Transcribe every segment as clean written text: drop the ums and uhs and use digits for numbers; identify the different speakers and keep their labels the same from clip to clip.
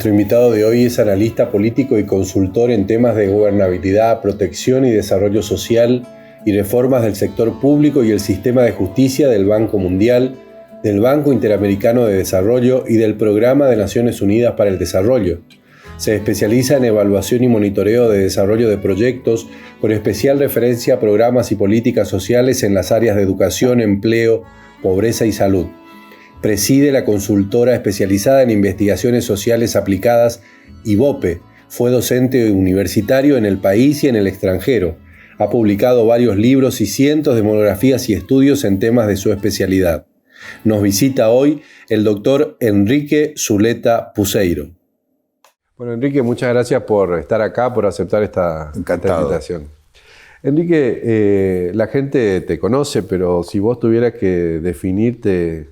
Speaker 1: Nuestro invitado de hoy es analista político y consultor en temas de gobernabilidad, protección y desarrollo social y reformas del sector público y el sistema de justicia del Banco Mundial, del Banco Interamericano de Desarrollo y del Programa de Naciones Unidas para el Desarrollo. Se especializa en evaluación y monitoreo de desarrollo de proyectos, con especial referencia a programas y políticas sociales en las áreas de educación, empleo, pobreza y salud. Preside la consultora especializada en investigaciones sociales aplicadas IVOPE. Fue docente universitario en el país y en el extranjero. Ha publicado varios libros y cientos de monografías y estudios en temas de su especialidad. Nos visita hoy el doctor Enrique Zuleta Puceiro. Bueno, Enrique, muchas gracias por estar acá, por aceptar esta invitación. Enrique, la gente te conoce, pero si vos tuvieras que definirte,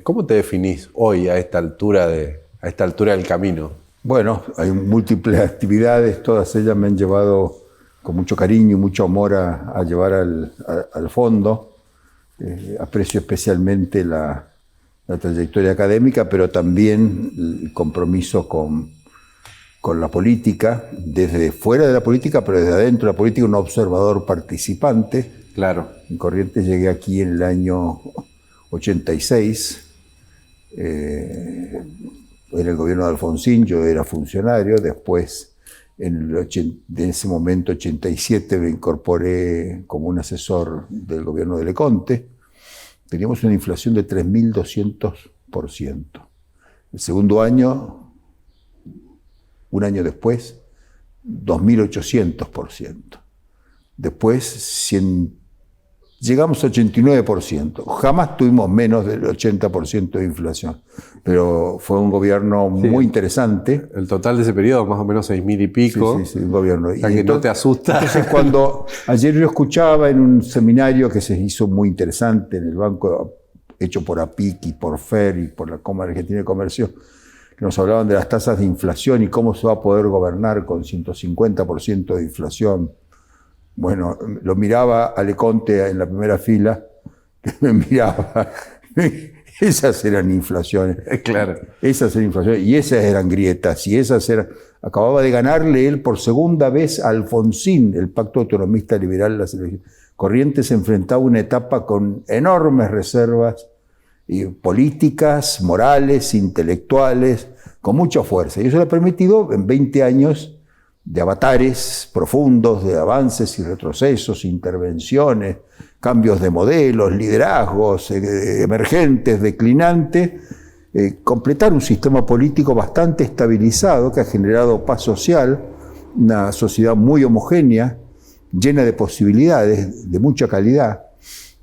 Speaker 1: ¿cómo te definís hoy a esta altura del camino?
Speaker 2: Bueno, hay múltiples actividades, todas ellas me han llevado con mucho cariño y mucho amor a llevar al fondo. Aprecio especialmente la trayectoria académica, pero también el compromiso con la política, desde fuera de la política, pero desde adentro de la política, un observador participante.
Speaker 1: Claro.
Speaker 2: En Corrientes llegué aquí en el año 86, era el gobierno de Alfonsín, yo era funcionario, después en ese momento, 87, me incorporé como un asesor del gobierno de Leconte. Teníamos una inflación de 3.200%. El segundo año, un año después, 2.800%. Después, llegamos a 89%. Jamás tuvimos menos del 80% de inflación. Pero fue un gobierno muy interesante.
Speaker 1: El total de ese periodo, más o menos 6.000 y pico.
Speaker 2: Sí, un gobierno.
Speaker 1: O sea, que no te asusta.
Speaker 2: Entonces, ayer yo escuchaba en un seminario que se hizo muy interesante en el banco, hecho por APIC y por FER y por la Cámara Argentina de Comercio, que nos hablaban de las tasas de inflación y cómo se va a poder gobernar con 150% de inflación. Bueno, lo miraba a Leconte en la primera fila, que me miraba. Esas eran inflaciones.
Speaker 1: Claro.
Speaker 2: Esas eran inflaciones y esas eran grietas. Y acababa de ganarle él por segunda vez a Alfonsín, el Pacto Autonomista Liberal, las elecciones. Corrientes se enfrentaba a una etapa con enormes reservas políticas, morales, intelectuales, con mucha fuerza. Y eso le ha permitido, en 20 años de avatares profundos, de avances y retrocesos, intervenciones, cambios de modelos, liderazgos emergentes, declinantes, completar un sistema político bastante estabilizado que ha generado paz social, una sociedad muy homogénea, llena de posibilidades, de mucha calidad.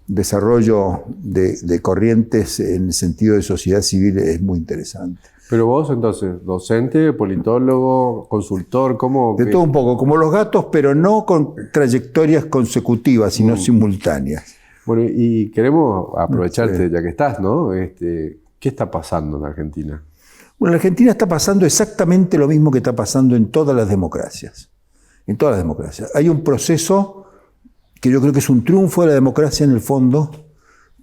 Speaker 2: Desarrollo de Corrientes en el sentido de sociedad civil es muy interesante.
Speaker 1: Pero vos entonces, docente, politólogo, consultor, ¿cómo?
Speaker 2: De todo un poco, como los gatos, pero no con trayectorias consecutivas, sino simultáneas.
Speaker 1: Bueno, y queremos aprovecharte ya que estás, ¿no? ¿Qué está pasando en Argentina?
Speaker 2: Bueno, en Argentina está pasando exactamente lo mismo que está pasando en todas las democracias. En todas las democracias. Hay un proceso que yo creo que es un triunfo de la democracia en el fondo,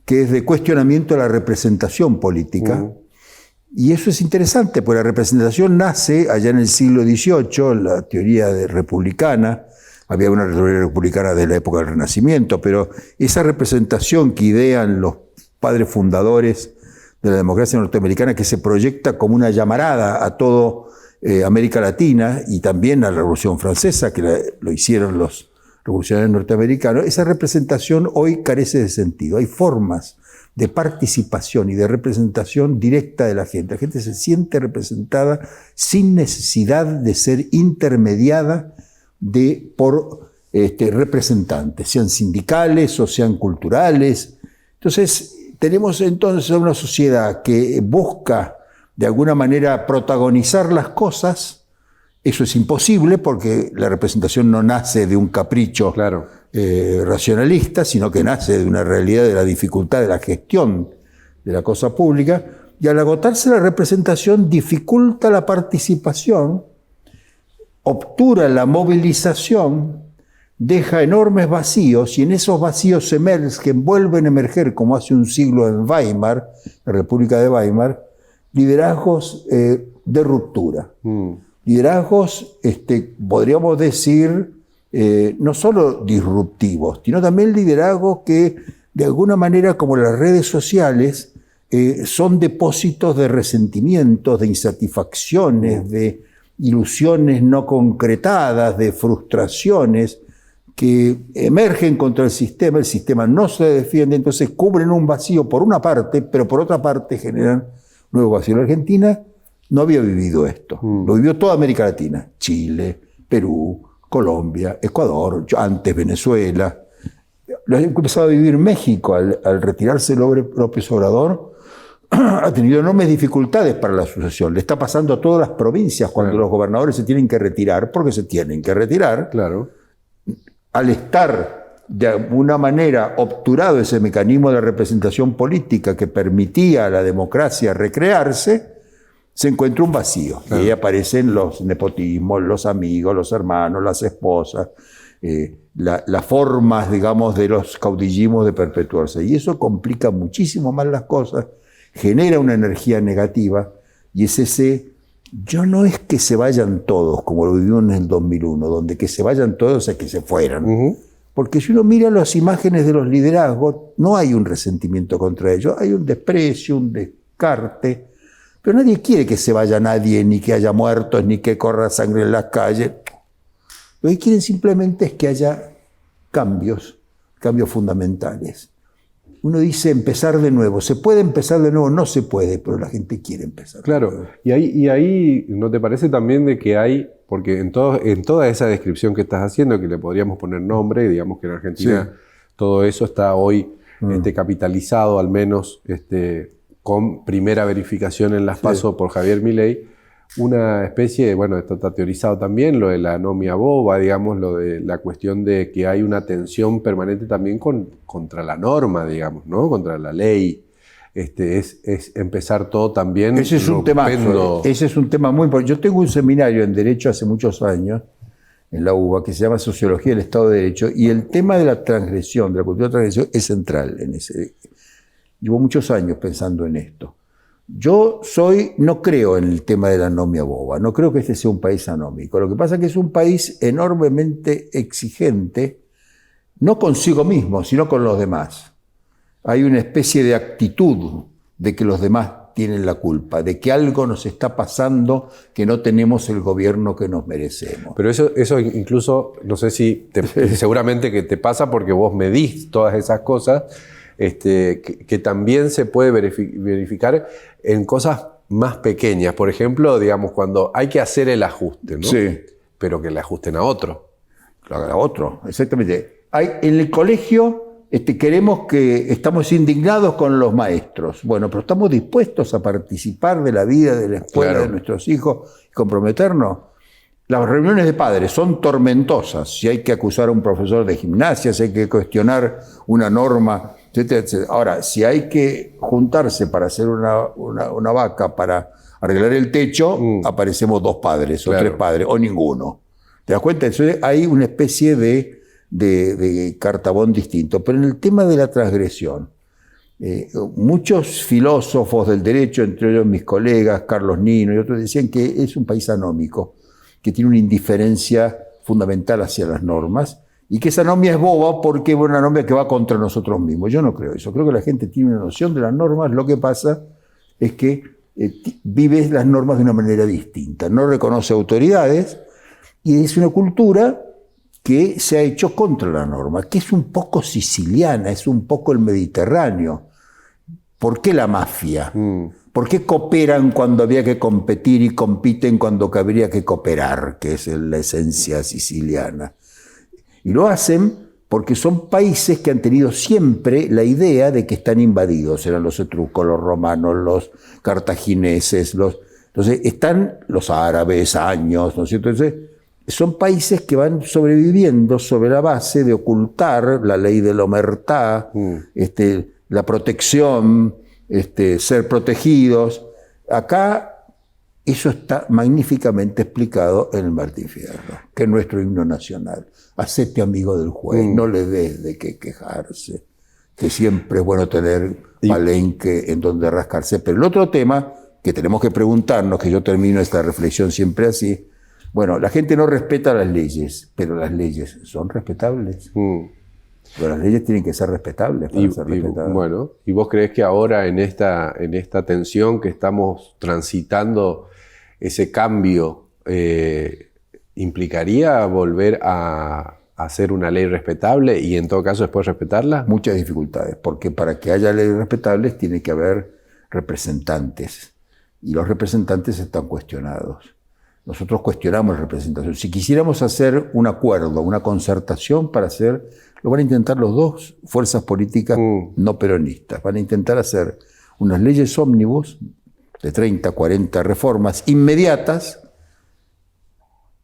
Speaker 2: que es de cuestionamiento de la representación política. Y eso es interesante, porque la representación nace allá en el siglo XVIII, la teoría republicana. Había una teoría republicana de la época del Renacimiento, pero esa representación que idean los padres fundadores de la democracia norteamericana, que se proyecta como una llamarada a todo América Latina y también a la Revolución Francesa, que lo hicieron los revolucionarios norteamericanos, esa representación hoy carece de sentido. Hay formas de participación y de representación directa de la gente. La gente se siente representada sin necesidad de ser intermediada por representantes, sean sindicales o sean culturales. Entonces, tenemos entonces una sociedad que busca de alguna manera protagonizar las cosas. Eso es imposible porque la representación no nace de un capricho racionalista, sino que nace de una realidad de la dificultad de la gestión de la cosa pública. Y al agotarse la representación dificulta la participación, obtura la movilización, deja enormes vacíos y en esos vacíos emergen, vuelven a emerger, como hace un siglo en Weimar, la República de Weimar, liderazgos de ruptura. Liderazgos, podríamos decir, no solo disruptivos, sino también liderazgos que, de alguna manera, como las redes sociales, son depósitos de resentimientos, de insatisfacciones, de ilusiones no concretadas, de frustraciones que emergen contra el sistema no se defiende, entonces cubren un vacío por una parte, pero por otra parte generan nuevo vacío. La Argentina no había vivido esto, lo vivió toda América Latina, Chile, Perú, Colombia, Ecuador, antes Venezuela. Lo ha empezado a vivir México al retirarse López Obrador. Ha tenido enormes dificultades para la sucesión. Le está pasando a todas las provincias cuando los gobernadores se tienen que retirar, porque se tienen que retirar.
Speaker 1: Claro.
Speaker 2: Al estar de alguna manera obturado ese mecanismo de representación política que permitía a la democracia recrearse, se encuentra un vacío. Claro. Y ahí aparecen los nepotismos, los amigos, los hermanos, las esposas, las formas, digamos, de los caudillismos de perpetuarse. Y eso complica muchísimo más las cosas, genera una energía negativa, y es yo no es que se vayan todos, como lo vivimos en el 2001, donde que se vayan todos es que se fueran. Porque si uno mira las imágenes de los liderazgos, no hay un resentimiento contra ellos, hay un desprecio, un descarte, pero nadie quiere que se vaya nadie, ni que haya muertos, ni que corra sangre en las calles. Lo que quieren simplemente es que haya cambios fundamentales. Uno dice empezar de nuevo. ¿Se puede empezar de nuevo? No se puede, pero la gente quiere empezar.
Speaker 1: Claro, y ahí ¿no te parece también de que hay, porque en toda esa descripción que estás haciendo, que le podríamos poner nombre, digamos que en Argentina todo eso está hoy capitalizado, al menos con primera verificación en las PASO por Javier Milei, una especie de, bueno, esto está teorizado también, lo de la anomia boba, digamos, lo de la cuestión de que hay una tensión permanente también contra la norma, digamos, ¿no? Contra la ley. Es empezar todo también
Speaker 2: ese es un tema muy importante. Yo tengo un seminario en Derecho hace muchos años, en la UBA, que se llama Sociología del Estado de Derecho, y el tema de la transgresión, de la cultura de transgresión, es central en ese. Llevo muchos años pensando en esto. Yo no creo en el tema de la anomia boba, no creo que este sea un país anómico. Lo que pasa es que es un país enormemente exigente, no consigo mismo, sino con los demás. Hay una especie de actitud de que los demás tienen la culpa, de que algo nos está pasando, que no tenemos el gobierno que nos merecemos.
Speaker 1: Pero eso incluso, no sé si, seguramente que te pasa porque vos medís todas esas cosas, que también se puede verificar en cosas más pequeñas. Por ejemplo, digamos, cuando hay que hacer el ajuste, ¿no?
Speaker 2: Sí.
Speaker 1: Pero que le ajusten a otro.
Speaker 2: Claro, a otro, exactamente. En el colegio estamos indignados con los maestros. Bueno, pero estamos dispuestos a participar de la vida de la escuela de nuestros hijos y comprometernos. Las reuniones de padres son tormentosas. Si hay que acusar a un profesor de gimnasia, si hay que cuestionar una norma, etcétera, etcétera. Ahora, si hay que juntarse para hacer una vaca, para arreglar el techo, aparecemos 2 padres o 3 padres, o ninguno. ¿Te das cuenta? Entonces hay una especie de cartabón distinto. Pero en el tema de la transgresión, muchos filósofos del derecho, entre ellos mis colegas, Carlos Nino y otros, decían que es un país anómico, que tiene una indiferencia fundamental hacia las normas, y que esa anomia es boba porque es una anomia que va contra nosotros mismos. Yo no creo eso. Creo que la gente tiene una noción de las normas. Lo que pasa es que vive las normas de una manera distinta. No reconoce autoridades y es una cultura que se ha hecho contra la norma, que es un poco siciliana, es un poco el Mediterráneo. ¿Por qué la mafia? ¿Por qué cooperan cuando había que competir y compiten cuando habría que cooperar? Que es la esencia siciliana. Y lo hacen porque son países que han tenido siempre la idea de que están invadidos. Eran los etruscos, los romanos, los cartagineses, entonces están los árabes años, ¿no es cierto? Entonces, son países que van sobreviviendo sobre la base de ocultar la ley de la omertá, la protección, ser protegidos. Acá eso está magníficamente explicado en el Martín Fierro, que es nuestro himno nacional. Hacete amigo del juez, no le des de qué quejarse, que siempre es bueno tener palenque en donde rascarse. Pero el otro tema que tenemos que preguntarnos, que yo termino esta reflexión siempre así, bueno, la gente no respeta las leyes, pero las leyes son respetables. Pero las leyes tienen que ser respetables para ser respetadas.
Speaker 1: Bueno, ¿y vos creés que ahora en esta tensión que estamos transitando, ese cambio implicaría volver a hacer una ley respetable y en todo caso después respetarla?
Speaker 2: Muchas dificultades, porque para que haya leyes respetables tiene que haber representantes, y los representantes están cuestionados. Nosotros cuestionamos la representación. Si quisiéramos hacer un acuerdo, una concertación para hacer, lo van a intentar los dos fuerzas políticas no peronistas. Van a intentar hacer unas leyes ómnibus de 30, 40 reformas inmediatas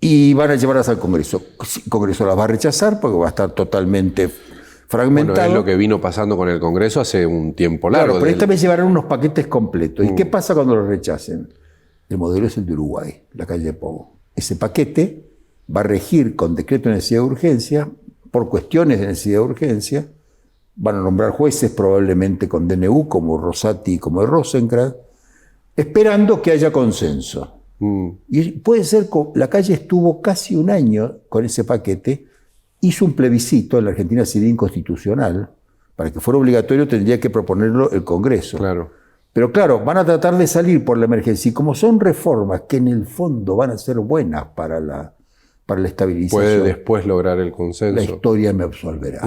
Speaker 2: y van a llevarlas al Congreso. El Congreso las va a rechazar porque va a estar totalmente fragmentado.
Speaker 1: Bueno, es lo que vino pasando con el Congreso hace un tiempo largo.
Speaker 2: Claro, pero esta vez llevarán unos paquetes completos. ¿Y qué pasa cuando los rechacen? El modelo es el de Uruguay, la calle Pou. Ese paquete va a regir con decreto de necesidad de urgencia, por cuestiones de necesidad de urgencia, van a nombrar jueces probablemente con DNU, como Rosati y como Rosenkrantz, esperando que haya consenso. Y puede ser, la calle estuvo casi un año con ese paquete, hizo un plebiscito en la Argentina civil inconstitucional, para que fuera obligatorio tendría que proponerlo el Congreso.
Speaker 1: Claro.
Speaker 2: Pero claro, van a tratar de salir por la emergencia, y como son reformas que en el fondo van a ser buenas para la estabilización.
Speaker 1: Puede después lograr el consenso.
Speaker 2: La historia me absolverá.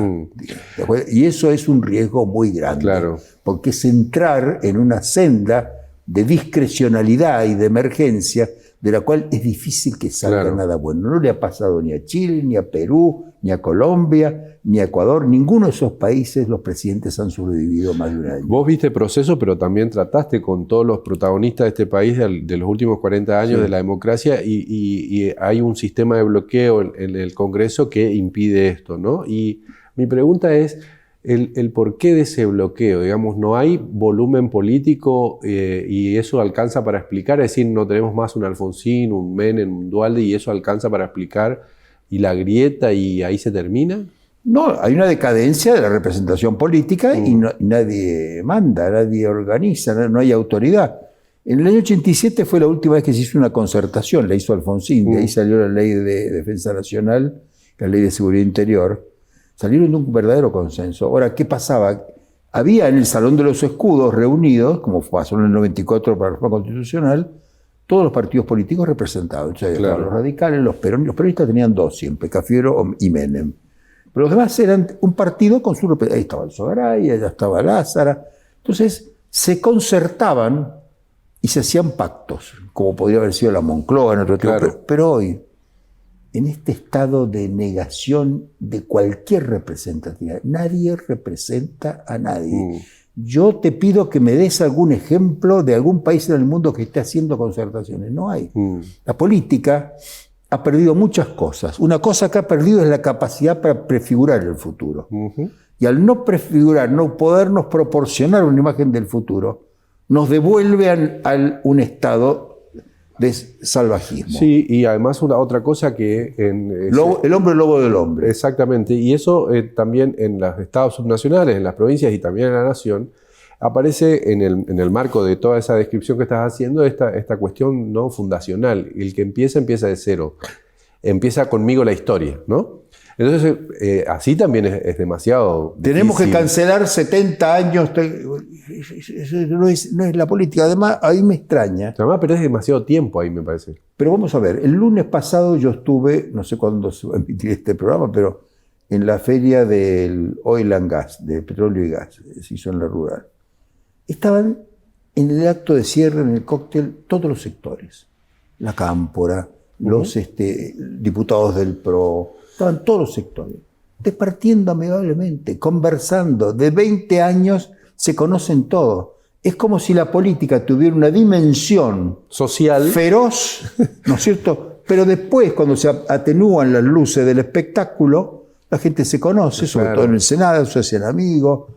Speaker 2: Y eso es un riesgo muy grande.
Speaker 1: Claro.
Speaker 2: Porque es entrar en una senda de discrecionalidad y de emergencia de la cual es difícil que salga nada bueno. No le ha pasado ni a Chile, ni a Perú, ni a Colombia, ni a Ecuador. Ninguno de esos países los presidentes han sobrevivido más de un año.
Speaker 1: Vos viste proceso, pero también trataste con todos los protagonistas de este país de los últimos 40 años de la democracia y hay un sistema de bloqueo en el Congreso que impide esto, ¿no? Y mi pregunta es el porqué de ese bloqueo. Digamos, no hay volumen político y eso alcanza para explicar, es decir, no tenemos más un Alfonsín, un Menem, un Duhalde y eso alcanza para explicar y la grieta y ahí se termina.
Speaker 2: No, hay una decadencia de la representación política y nadie manda, nadie organiza, no hay autoridad. En el año 87 fue la última vez que se hizo una concertación, la hizo Alfonsín, de ahí salió la Ley de Defensa Nacional, la Ley de Seguridad Interior, salieron de un verdadero consenso. Ahora, ¿qué pasaba? Había en el Salón de los Escudos reunidos, como pasó en el 94 para la reforma constitucional, todos los partidos políticos representados. O sea, los radicales, los peronistas tenían dos siempre, Cafiero y Menem. Pero los demás eran un partido con su representación. Ahí estaba el Sogaray, allá estaba Lázara. Entonces, se concertaban y se hacían pactos, como podría haber sido la Moncloa en otro tiempo. Pero hoy, en este estado de negación de cualquier representatividad, nadie representa a nadie. Yo te pido que me des algún ejemplo de algún país en el mundo que esté haciendo concertaciones. No hay. La política ha perdido muchas cosas. Una cosa que ha perdido es la capacidad para prefigurar el futuro. Y al no prefigurar, no podernos proporcionar una imagen del futuro, nos devuelve a un estado de salvajismo.
Speaker 1: Sí, y además otra cosa que...
Speaker 2: el hombre lobo del hombre.
Speaker 1: Exactamente, y eso también en los estados subnacionales, en las provincias y también en la nación, aparece en el marco de toda esa descripción que estás haciendo, esta cuestión no fundacional. El que empieza de cero. Empieza conmigo la historia, ¿no? Entonces, así también es demasiado
Speaker 2: Tenemos
Speaker 1: difícil.
Speaker 2: que cancelar 70 años. No es la política. Además, ahí me extraña.
Speaker 1: Además, pero es demasiado tiempo ahí, me parece.
Speaker 2: Pero vamos a ver, el lunes pasado yo estuve, no sé cuándo se va a emitir este programa, pero en la feria del Oil and Gas, de petróleo y gas, se hizo en la rural. Estaban en el acto de cierre, en el cóctel, todos los sectores. La Cámpora, los diputados del PRO, estaban todos los sectores, departiendo amigablemente, conversando. De 20 años se conocen todos. Es como si la política tuviera una dimensión
Speaker 1: social
Speaker 2: feroz, ¿no es cierto? Pero después, cuando se atenúan las luces del espectáculo, la gente se conoce, sobre todo en el Senado, se hacen amigos,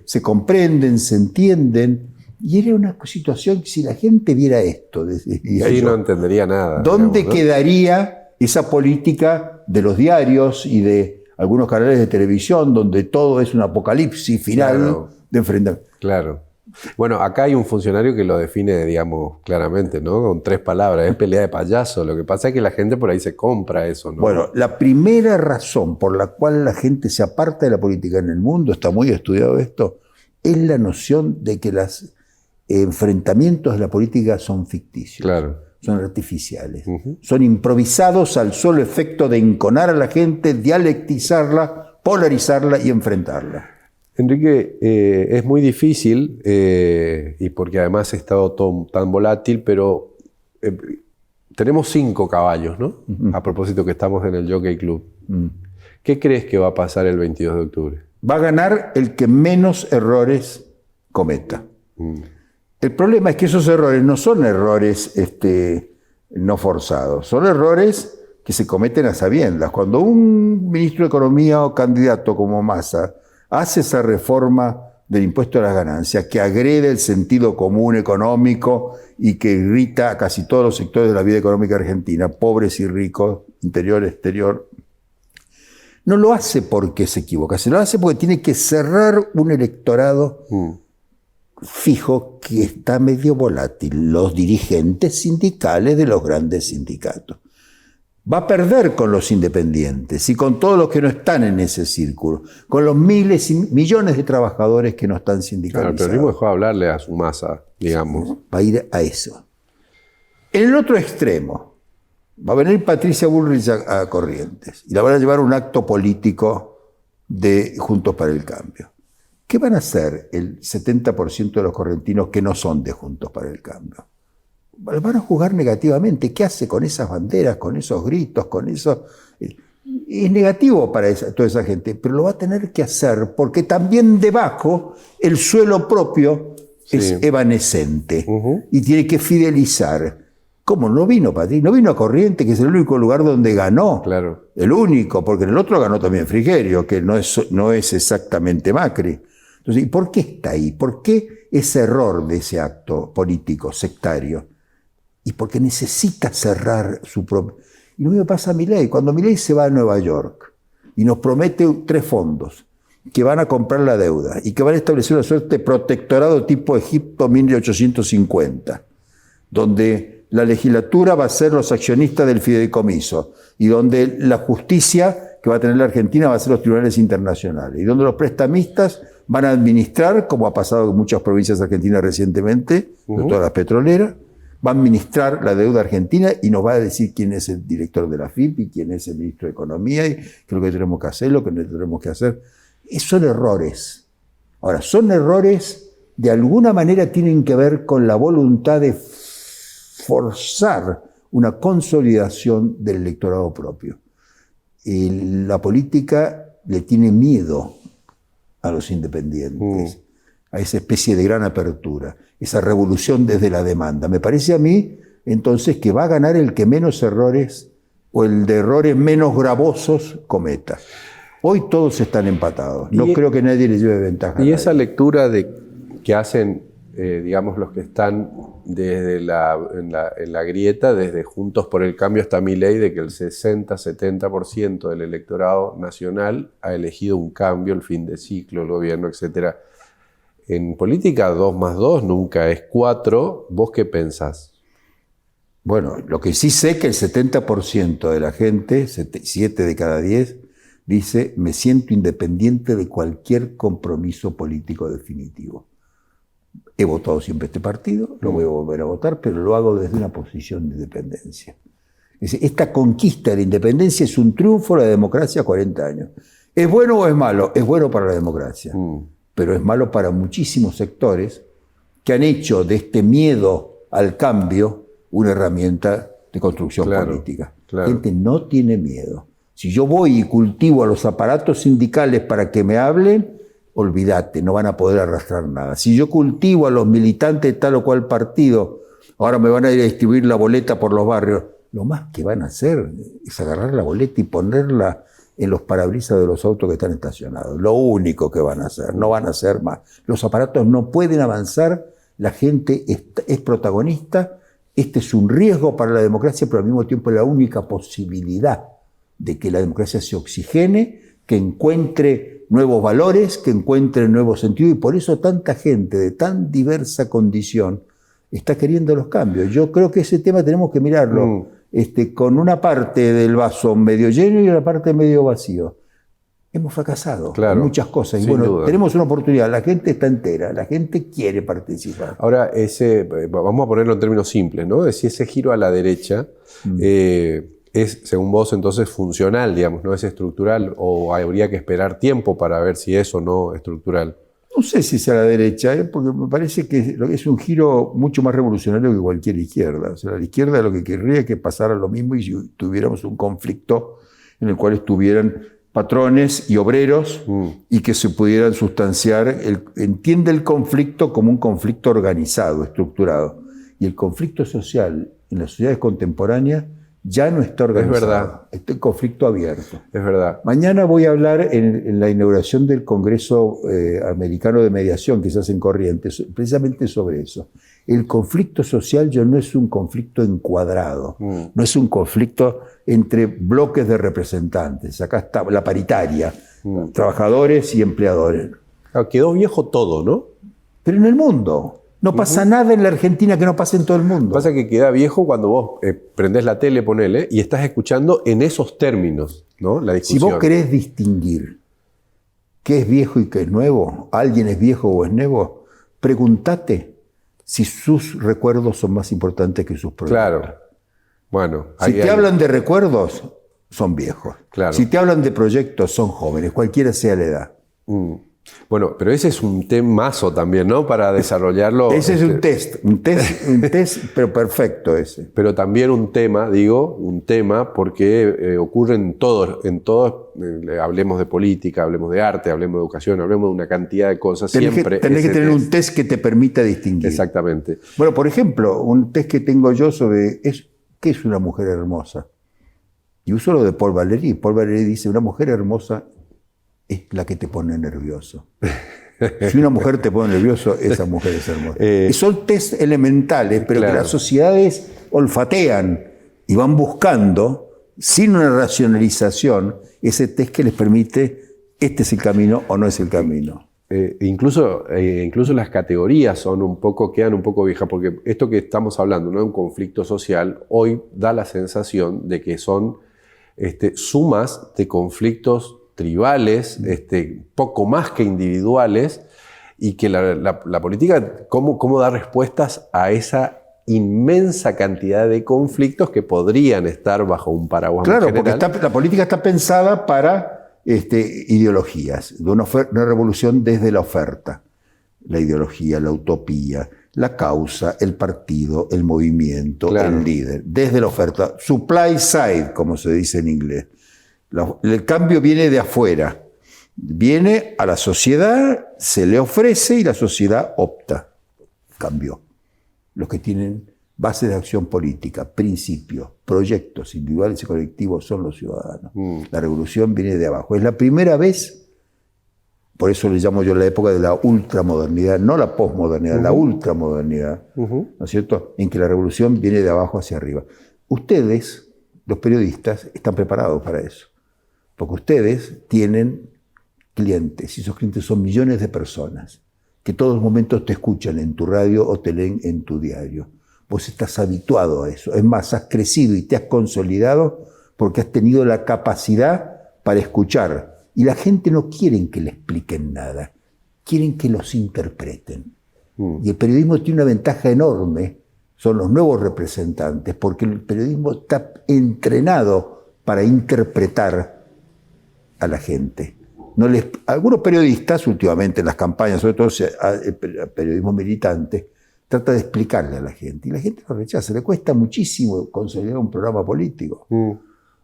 Speaker 2: se comprenden, se entienden. Y era una situación que si la gente viera esto, decía yo,
Speaker 1: no entendería nada.
Speaker 2: ¿Dónde quedaría esa política de los diarios y de algunos canales de televisión donde todo es un apocalipsis final de enfrentamiento?
Speaker 1: Claro. Bueno, acá hay un funcionario que lo define, digamos, claramente, ¿no? Con 3 palabras, es pelea de payaso. Lo que pasa es que la gente por ahí se compra eso, ¿no?
Speaker 2: Bueno, la primera razón por la cual la gente se aparta de la política en el mundo, está muy estudiado esto, es la noción de que los enfrentamientos de la política son ficticios.
Speaker 1: Claro.
Speaker 2: Son artificiales. Son improvisados al solo efecto de enconar a la gente, dialectizarla, polarizarla y enfrentarla.
Speaker 1: Enrique, es muy difícil, y porque además ha estado todo tan volátil, pero tenemos 5 caballos, ¿no? A propósito que estamos en el Jockey Club. ¿Qué crees que va a pasar el 22 de octubre?
Speaker 2: Va a ganar el que menos errores cometa. El problema es que esos errores no son errores no forzados, son errores que se cometen a sabiendas. Cuando un ministro de Economía o candidato como Massa hace esa reforma del impuesto a las ganancias que agrede el sentido común económico y que irrita a casi todos los sectores de la vida económica argentina, pobres y ricos, interior, exterior, no lo hace porque se equivoca, se lo hace porque tiene que cerrar un electorado fijo que está medio volátil, los dirigentes sindicales de los grandes sindicatos. Va a perder con los independientes y con todos los que no están en ese círculo, con los miles y millones de trabajadores que no están sindicalizados.
Speaker 1: Claro, el peronismo dejó de hablarle a su masa, digamos.
Speaker 2: Va a ir a eso. En el otro extremo, va a venir Patricia Bullrich a Corrientes y la van a llevar a un acto político de Juntos para el Cambio. ¿Qué van a hacer el 70% de los correntinos que no son de Juntos para el Cambio? Van a juzgar negativamente. ¿Qué hace con esas banderas, con esos gritos, con eso? Es negativo para toda esa gente, pero lo va a tener que hacer porque también debajo el suelo propio es evanescente y tiene que fidelizar. ¿Cómo? No vino Patricia, no vino a Corrientes, que es el único lugar donde ganó.
Speaker 1: Claro.
Speaker 2: El único, porque en el otro ganó también Frigerio, que no es exactamente Macri. Entonces, ¿y por qué está ahí? ¿Por qué ese error de ese acto político, sectario? Y porque necesita cerrar su propio... Y lo mismo pasa a Milei. Cuando Milei se va a Nueva York y nos promete 3 fondos que van a comprar la deuda y que van a establecer una suerte de protectorado tipo Egipto 1850, donde la legislatura va a ser los accionistas del fideicomiso y donde la justicia que va a tener la Argentina va a ser los tribunales internacionales y donde los prestamistas van a administrar, como ha pasado en muchas provincias argentinas recientemente, de todas las petroleras, va a administrar la deuda argentina y nos va a decir quién es el director de la FIP y quién es el ministro de Economía y qué es lo que tenemos que hacer, lo que no tenemos que hacer. Son errores. Ahora, son errores, de alguna manera tienen que ver con la voluntad de forzar una consolidación del electorado propio. La política le tiene miedo a los independientes, a esa especie de gran apertura, esa revolución desde la demanda. Me parece a mí, entonces, que va a ganar el que menos errores o el de errores menos gravosos cometa. Hoy todos están empatados. No creo que nadie le lleve ventaja.
Speaker 1: Y esa lectura que hacen, digamos, los que están desde en la grieta, desde Juntos por el Cambio hasta Milei, de que el 60-70% del electorado nacional ha elegido un cambio, el fin de ciclo, el gobierno, etc. En política 2 más 2 nunca es 4. ¿Vos qué pensás?
Speaker 2: Bueno, lo que sí sé es que el 70% de la gente, 7 de cada 10, dice: me siento independiente de cualquier compromiso político definitivo. He votado siempre este partido, lo voy a volver a votar, pero lo hago desde una posición de independencia. Es decir, esta conquista de la independencia es un triunfo de la democracia 40 años. ¿Es bueno o es malo? Es bueno para la democracia, pero es malo para muchísimos sectores que han hecho de este miedo al cambio una herramienta de construcción política. La gente no tiene miedo. Si yo voy y cultivo a los aparatos sindicales para que me hablen, olvídate, no van a poder arrastrar nada. Si yo cultivo a los militantes de tal o cual partido, ahora me van a ir a distribuir la boleta por los barrios, lo más que van a hacer es agarrar la boleta y ponerla en los parabrisas de los autos que están estacionados. Lo único que van a hacer, no van a hacer más. Los aparatos no pueden avanzar, la gente es protagonista, este es un riesgo para la democracia, pero al mismo tiempo es la única posibilidad de que la democracia se oxigene, que encuentre nuevos valores, que encuentren nuevo sentido, y por eso tanta gente de tan diversa condición está queriendo los cambios. Yo creo que ese tema tenemos que mirarlo con una parte del vaso medio lleno y una parte medio vacío. Hemos fracasado en muchas cosas. Y bueno, duda, tenemos una oportunidad. La gente está entera, la gente quiere participar.
Speaker 1: Ahora, vamos a ponerlo en términos simples, ¿no? Si ese giro a la derecha es, según vos, entonces funcional, digamos, ¿no es estructural? ¿O habría que esperar tiempo para ver si es o no estructural?
Speaker 2: No sé si es a la derecha, porque me parece que es un giro mucho más revolucionario que cualquier izquierda. O sea, la izquierda lo que querría es que pasara lo mismo y si tuviéramos un conflicto en el cual estuvieran patrones y obreros y que se pudieran sustanciar. Entiende el conflicto como un conflicto organizado, estructurado. Y el conflicto social en las sociedades contemporáneas ya no está organizado.
Speaker 1: Es verdad.
Speaker 2: Está en conflicto abierto.
Speaker 1: Es verdad.
Speaker 2: Mañana voy a hablar en la inauguración del Congreso Americano de Mediación que se hace en Corrientes, precisamente sobre eso. El conflicto social ya no es un conflicto encuadrado, no es un conflicto entre bloques de representantes. Acá está la paritaria, trabajadores y empleadores.
Speaker 1: Claro, quedó viejo todo, ¿no?
Speaker 2: Pero en el mundo. No pasa nada en la Argentina que no pase en todo el mundo.
Speaker 1: Pasa que queda viejo cuando vos prendés la tele, ponele, y estás escuchando en esos términos, ¿no? La discusión.
Speaker 2: Si vos querés distinguir qué es viejo y qué es nuevo, alguien es viejo o es nuevo, pregúntate si sus recuerdos son más importantes que sus proyectos.
Speaker 1: Claro. Bueno,
Speaker 2: si te hablan de recuerdos, son viejos.
Speaker 1: Claro.
Speaker 2: Si te hablan de proyectos, son jóvenes, cualquiera sea la edad.
Speaker 1: Bueno, pero ese es un temazo también, ¿no? Para desarrollarlo.
Speaker 2: Ese es un test, pero perfecto ese.
Speaker 1: Pero también un tema porque ocurre en todos, hablemos de política, hablemos de arte, hablemos de educación, hablemos de una cantidad de cosas.
Speaker 2: Tenés que tener un test que te permita distinguir.
Speaker 1: Exactamente.
Speaker 2: Bueno, por ejemplo, un test que tengo yo sobre ¿qué es una mujer hermosa? Y uso lo de Paul Valéry. Paul Valéry dice, una mujer hermosa es la que te pone nervioso. Si una mujer te pone nervioso, esa mujer es hermosa. Son test elementales, pero que las sociedades olfatean y van buscando, sin una racionalización, ese test que les permite, este es el camino o no es el camino.
Speaker 1: Incluso las categorías quedan un poco viejas, porque esto que estamos hablando, ¿no? Un conflicto social, hoy da la sensación de que son sumas de conflictos tribales, poco más que individuales, y que la política, ¿cómo dar respuestas a esa inmensa cantidad de conflictos que podrían estar bajo un paraguas
Speaker 2: general?
Speaker 1: Claro,
Speaker 2: porque la política está pensada para ideologías, de una revolución desde la oferta, la ideología, la utopía, la causa, el partido, el movimiento, el líder, desde la oferta, supply side, como se dice en inglés. El cambio viene de afuera, viene a la sociedad, se le ofrece y la sociedad opta. Cambió. Los que tienen bases de acción política, principios, proyectos individuales y colectivos son los ciudadanos. La revolución viene de abajo. Es la primera vez, por eso le llamo yo la época de la ultramodernidad, no la posmodernidad, la ultramodernidad, ¿no es cierto? En que la revolución viene de abajo hacia arriba. Ustedes, los periodistas, están preparados para eso. Porque ustedes tienen clientes, y esos clientes son millones de personas, que todos los momentos te escuchan en tu radio o te leen en tu diario. Vos estás habituado a eso. Es más, has crecido y te has consolidado porque has tenido la capacidad para escuchar. Y la gente no quiere que le expliquen nada, quieren que los interpreten. Y el periodismo tiene una ventaja enorme, son los nuevos representantes, porque el periodismo está entrenado para interpretar a la gente. Algunos periodistas, últimamente en las campañas, sobre todo el periodismo militante, trata de explicarle a la gente, y la gente lo rechaza. Le cuesta muchísimo consolidar un programa político.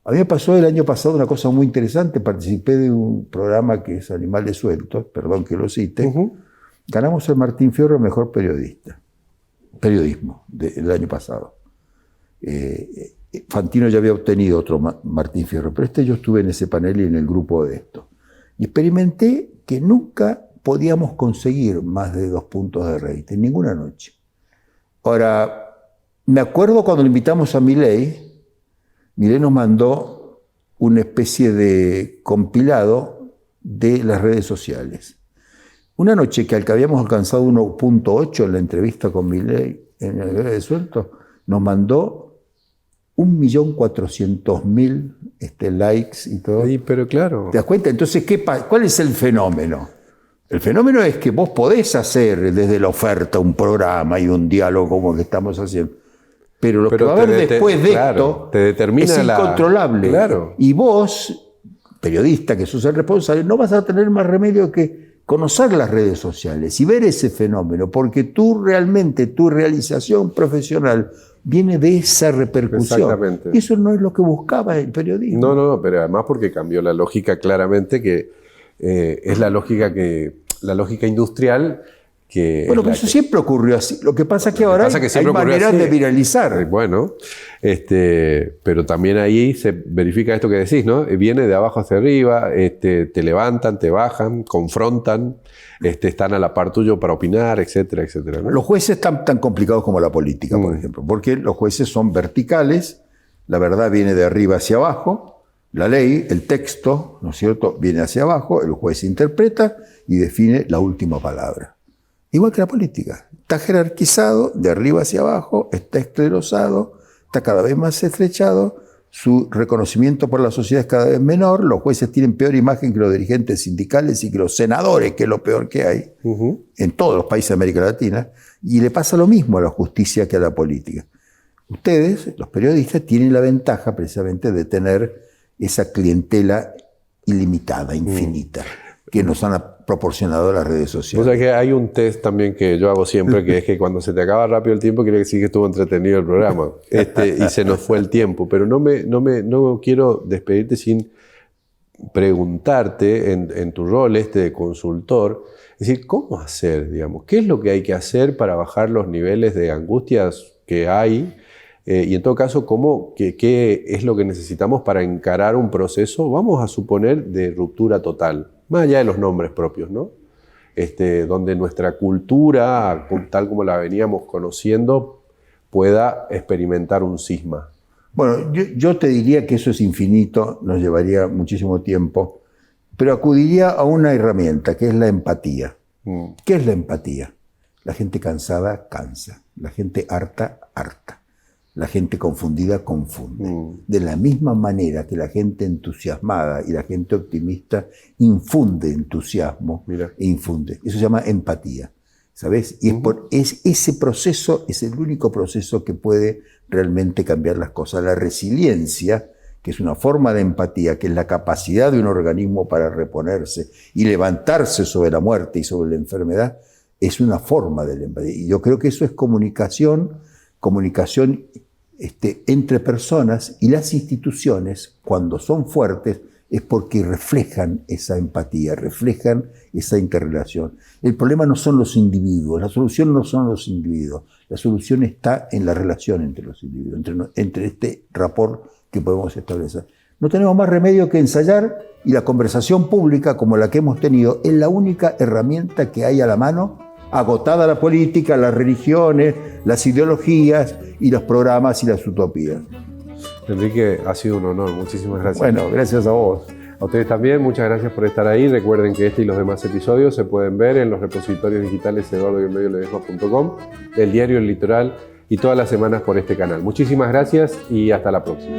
Speaker 2: A mí me pasó el año pasado una cosa muy interesante. Participé de un programa que es Animales Sueltos, perdón que lo cite. Ganamos el Martín Fierro Mejor Periodismo del año pasado. Fantino ya había obtenido otro Martín Fierro, pero yo estuve en ese panel y en el grupo de esto. Y experimenté que nunca podíamos conseguir más de 2 puntos de rating, ninguna noche. Ahora, me acuerdo cuando le invitamos a Milei nos mandó una especie de compilado de las redes sociales. Una noche que al que habíamos alcanzado 1.8 en la entrevista con Milei en el Bebé de Suelto, nos mandó 1.400.000 likes y todo.
Speaker 1: Sí, pero claro.
Speaker 2: ¿Te das cuenta? Entonces, ¿cuál es el fenómeno? El fenómeno es que vos podés hacer desde la oferta un programa y un diálogo como el que estamos haciendo. Pero lo que va a haber después de esto es incontrolable.
Speaker 1: Claro.
Speaker 2: Y vos, periodista que sos el responsable, no vas a tener más remedio que conocer las redes sociales y ver ese fenómeno, porque tú realmente, tu realización profesional viene de esa repercusión.
Speaker 1: Exactamente.
Speaker 2: Y eso no es lo que buscaba el periodismo.
Speaker 1: No, pero además porque cambió la lógica claramente, que es la lógica industrial.
Speaker 2: Bueno, pero eso siempre ocurrió así. Lo que pasa es que ahora hay maneras de viralizar.
Speaker 1: Bueno, pero también ahí se verifica esto que decís, ¿no? Viene de abajo hacia arriba, te levantan, te bajan, confrontan, están a la par tuyo para opinar, etcétera, etcétera, ¿no?
Speaker 2: Los jueces están tan complicados como la política, por ejemplo, porque los jueces son verticales, la verdad viene de arriba hacia abajo, la ley, el texto, ¿no es cierto?, viene hacia abajo, el juez interpreta y define la última palabra. Igual que la política, está jerarquizado de arriba hacia abajo, está esclerosado, está cada vez más estrechado, su reconocimiento por la sociedad es cada vez menor, los jueces tienen peor imagen que los dirigentes sindicales y que los senadores, que es lo peor que hay en todos los países de América Latina, y le pasa lo mismo a la justicia que a la política. Ustedes, los periodistas, tienen la ventaja precisamente de tener esa clientela ilimitada, infinita, que nos han proporcionado las redes sociales.
Speaker 1: O sea que hay un test también que yo hago siempre, que es que cuando se te acaba rápido el tiempo, quiere decir que estuvo entretenido el programa. Y se nos fue el tiempo. Pero no quiero despedirte sin preguntarte en tu rol de consultor, es decir, ¿cómo hacer, digamos? ¿Qué es lo que hay que hacer para bajar los niveles de angustias que hay? Y en todo caso, ¿qué es lo que necesitamos para encarar un proceso, vamos a suponer, de ruptura total? Más allá de los nombres propios, ¿no? Donde nuestra cultura, tal como la veníamos conociendo, pueda experimentar un cisma.
Speaker 2: Bueno, yo te diría que eso es infinito, nos llevaría muchísimo tiempo, pero acudiría a una herramienta, que es la empatía. ¿Qué es la empatía? La gente cansada, cansa. La gente harta, harta. La gente confundida, confunde. De la misma manera que la gente entusiasmada y la gente optimista infunde entusiasmo e infunde. Eso se llama empatía, ¿sabes? Y ese proceso es el único proceso que puede realmente cambiar las cosas. La resiliencia, que es una forma de empatía, que es la capacidad de un organismo para reponerse y levantarse sobre la muerte y sobre la enfermedad, es una forma de la empatía. Y yo creo que eso es comunicación entre personas, y las instituciones, cuando son fuertes, es porque reflejan esa empatía, reflejan esa interrelación. El problema no son los individuos, la solución no son los individuos, la solución está en la relación entre los individuos, entre este rapport que podemos establecer. No tenemos más remedio que ensayar, y la conversación pública como la que hemos tenido es la única herramienta que hay a la mano, agotada la política, las religiones, las ideologías y los programas y las utopías.
Speaker 1: Enrique, ha sido un honor. Muchísimas gracias.
Speaker 2: Bueno, gracias a vos.
Speaker 1: A ustedes también, muchas gracias por estar ahí. Recuerden que este y los demás episodios se pueden ver en los repositorios digitales eduardo-ledesma.com, del diario El Litoral, y todas las semanas por este canal. Muchísimas gracias y hasta la próxima.